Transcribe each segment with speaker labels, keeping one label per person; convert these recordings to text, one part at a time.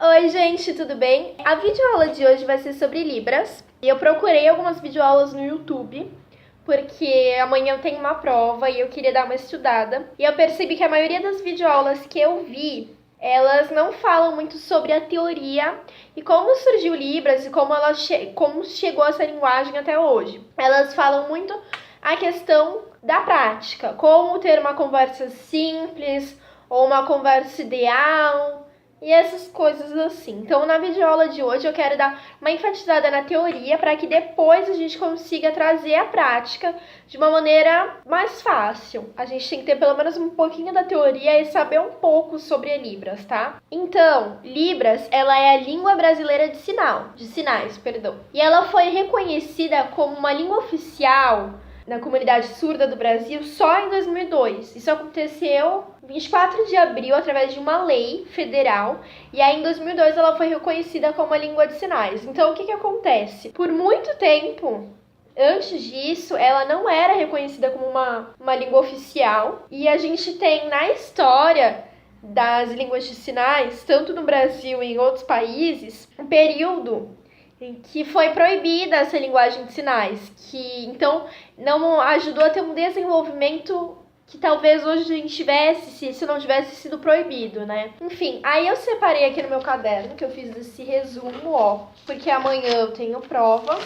Speaker 1: Oi, gente, tudo bem? A videoaula de hoje vai ser sobre Libras. E eu procurei algumas videoaulas no YouTube, porque amanhã eu tenho uma prova e eu queria dar uma estudada. E eu percebi que a maioria das videoaulas que eu vi, elas não falam muito sobre a teoria e como surgiu Libras e como chegou essa linguagem até hoje. Elas falam muito a questão da prática, como ter uma conversa simples ou uma conversa ideal e essas coisas assim. Então, na videoaula de hoje, eu quero dar uma enfatizada na teoria para que depois a gente consiga trazer a prática de uma maneira mais fácil. A gente tem que ter pelo menos um pouquinho da teoria e saber um pouco sobre Libras, tá? Então, Libras, ela é a língua brasileira de sinais. E ela foi reconhecida como uma língua oficial na comunidade surda do Brasil só em 2002. Isso aconteceu 24 de abril através de uma lei federal, e aí em 2002 ela foi reconhecida como uma língua de sinais. Então o que acontece? Por muito tempo antes disso, ela não era reconhecida como uma língua oficial, e a gente tem na história das línguas de sinais, tanto no Brasil e em outros países, um período em que foi proibida essa linguagem de sinais, que então não ajudou a ter um desenvolvimento que talvez hoje a gente tivesse se não tivesse sido proibido, né? Enfim, aí eu separei aqui no meu caderno, que eu fiz esse resumo, porque amanhã eu tenho prova.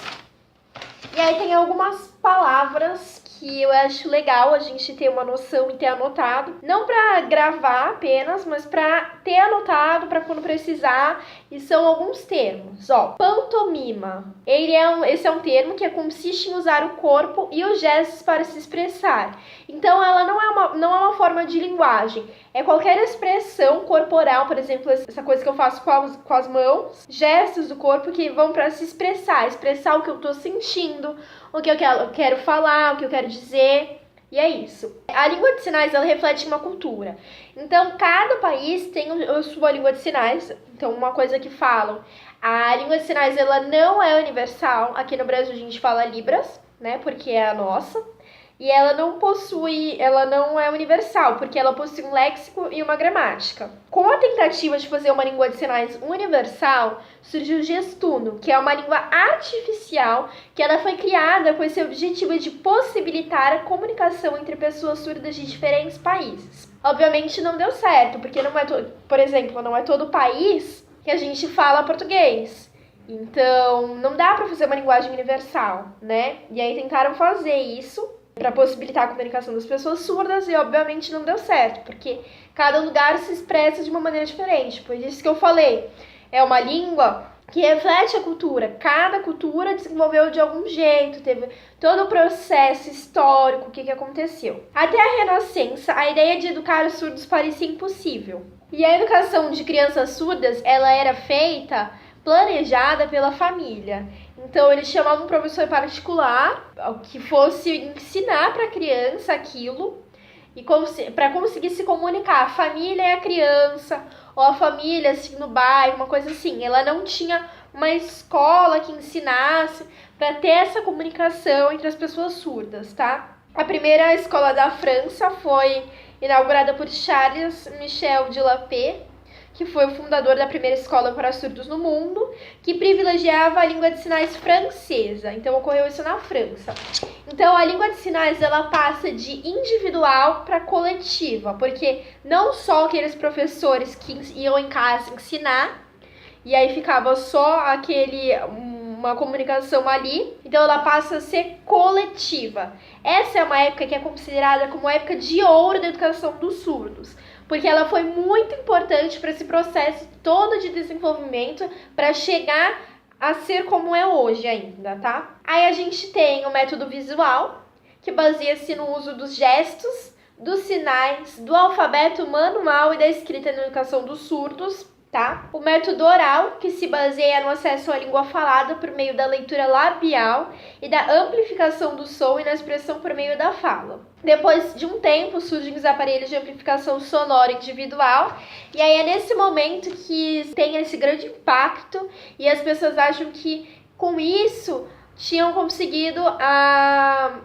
Speaker 1: E aí tem algumas palavras que eu acho legal a gente ter uma noção e ter anotado. Não para gravar apenas, mas para ter anotado para quando precisar. E são alguns termos. Pantomima. Esse é um termo que consiste em usar o corpo e os gestos para se expressar. Então ela não é uma forma de linguagem. É qualquer expressão corporal, por exemplo, essa coisa que eu faço com as mãos. Gestos do corpo que vão para se expressar o que eu tô sentindo, o que eu quero falar, o que eu quero dizer. E é isso. A língua de sinais, ela reflete uma cultura. Então, cada país tem a sua língua de sinais. Então, uma coisa que falam, a língua de sinais, ela não é universal. Aqui no Brasil, a gente fala Libras, né? Porque é a nossa. E ela não é universal, porque ela possui um léxico e uma gramática. Com a tentativa de fazer uma língua de sinais universal, surgiu o gestuno, que é uma língua artificial, que ela foi criada com esse objetivo de possibilitar a comunicação entre pessoas surdas de diferentes países. Obviamente não deu certo, porque por exemplo, não é todo país que a gente fala português. Então, não dá para fazer uma linguagem universal, né? E aí tentaram fazer isso para possibilitar a comunicação das pessoas surdas e obviamente não deu certo, porque cada lugar se expressa de uma maneira diferente. Por isso que eu falei, é uma língua que reflete a cultura. Cada cultura desenvolveu de algum jeito, teve todo o processo histórico, o que aconteceu. Até a Renascença, a ideia de educar os surdos parecia impossível. E a educação de crianças surdas, ela era planejada pela família. Então, eles chamavam um professor particular que fosse ensinar para a criança aquilo e para conseguir se comunicar. A família é a criança, ou a família, assim, no bairro, uma coisa assim. Ela não tinha uma escola que ensinasse para ter essa comunicação entre as pessoas surdas, tá? A primeira escola da França foi inaugurada por Charles Michel de Lapé, que foi o fundador da primeira escola para surdos no mundo, que privilegiava a língua de sinais francesa. Então, ocorreu isso na França. Então, a língua de sinais, ela passa de individual para coletiva, porque não só aqueles professores que iam em casa ensinar, e aí ficava só uma comunicação ali, então ela passa a ser coletiva. Essa é uma época que é considerada como a época de ouro da educação dos surdos, porque ela foi muito importante para esse processo todo de desenvolvimento para chegar a ser como é hoje ainda, tá? Aí a gente tem o método visual, que baseia-se no uso dos gestos, dos sinais, do alfabeto manual e da escrita na educação dos surdos, tá? O método oral, que se baseia no acesso à língua falada por meio da leitura labial e da amplificação do som e na expressão por meio da fala. Depois de um tempo, surgem os aparelhos de amplificação sonora individual, e aí é nesse momento que tem esse grande impacto e as pessoas acham que com isso tinham conseguido a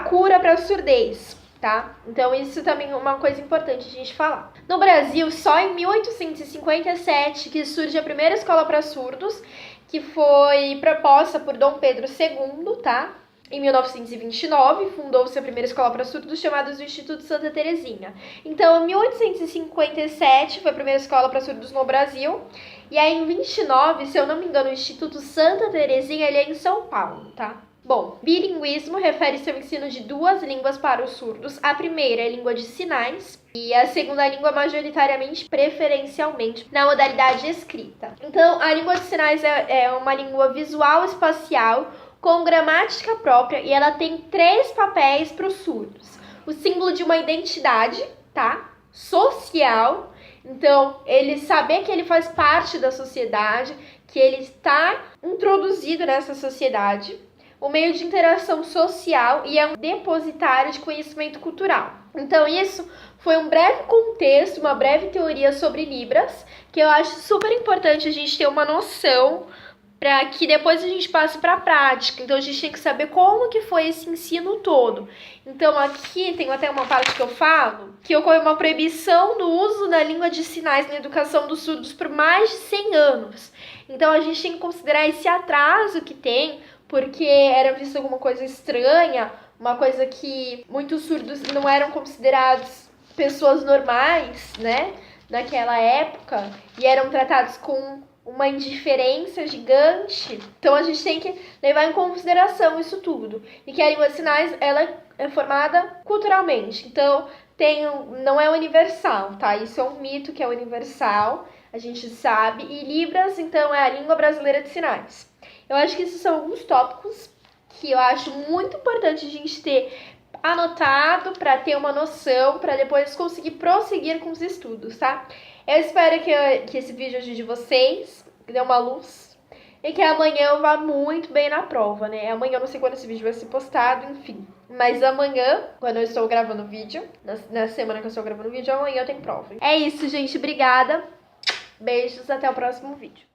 Speaker 1: cura para a surdez. tá? Então isso também é uma coisa importante a gente falar. No Brasil, só em 1857 que surge a primeira escola para surdos, que foi proposta por Dom Pedro II, tá? Em 1929, fundou-se a primeira escola para surdos, chamada do Instituto Santa Terezinha. Então, em 1857 foi a primeira escola para surdos no Brasil. E aí, em 29, se eu não me engano, o Instituto Santa Terezinha, ele é em São Paulo, tá? Bom, bilinguismo refere-se ao ensino de duas línguas para os surdos. A primeira é a língua de sinais e a segunda língua majoritariamente, preferencialmente, na modalidade escrita. Então, a língua de sinais é uma língua visual espacial com gramática própria e ela tem 3 papéis para os surdos. O símbolo de uma identidade, tá? Social. Então, ele saber que ele faz parte da sociedade, que ele está introduzido nessa sociedade. O meio de interação social e é um depositário de conhecimento cultural. Então, isso foi um breve contexto, uma breve teoria sobre Libras, que eu acho super importante a gente ter uma noção para que depois a gente passe para a prática. Então, a gente tem que saber como que foi esse ensino todo. Então, aqui tem até uma parte que eu falo que ocorre uma proibição do uso da língua de sinais na educação dos surdos por mais de 100 anos. Então, a gente tem que considerar esse atraso que tem, porque era visto alguma coisa estranha, uma coisa que muitos surdos não eram considerados pessoas normais, né, naquela época, e eram tratados com uma indiferença gigante. Então a gente tem que levar em consideração isso tudo. E que a língua de sinais, ela é formada culturalmente. Então não é universal, tá? Isso é um mito que é universal, a gente sabe. E Libras, então, é a língua brasileira de sinais. Eu acho que esses são alguns tópicos que eu acho muito importante a gente ter anotado para ter uma noção, para depois conseguir prosseguir com os estudos, tá? Eu espero que esse vídeo ajude vocês, que dê uma luz, e que amanhã eu vá muito bem na prova, né? Amanhã eu não sei quando esse vídeo vai ser postado, enfim. Mas amanhã, quando eu estou gravando o vídeo, na semana que eu estou gravando o vídeo, amanhã eu tenho prova. É isso, gente. Obrigada. Beijos, até o próximo vídeo.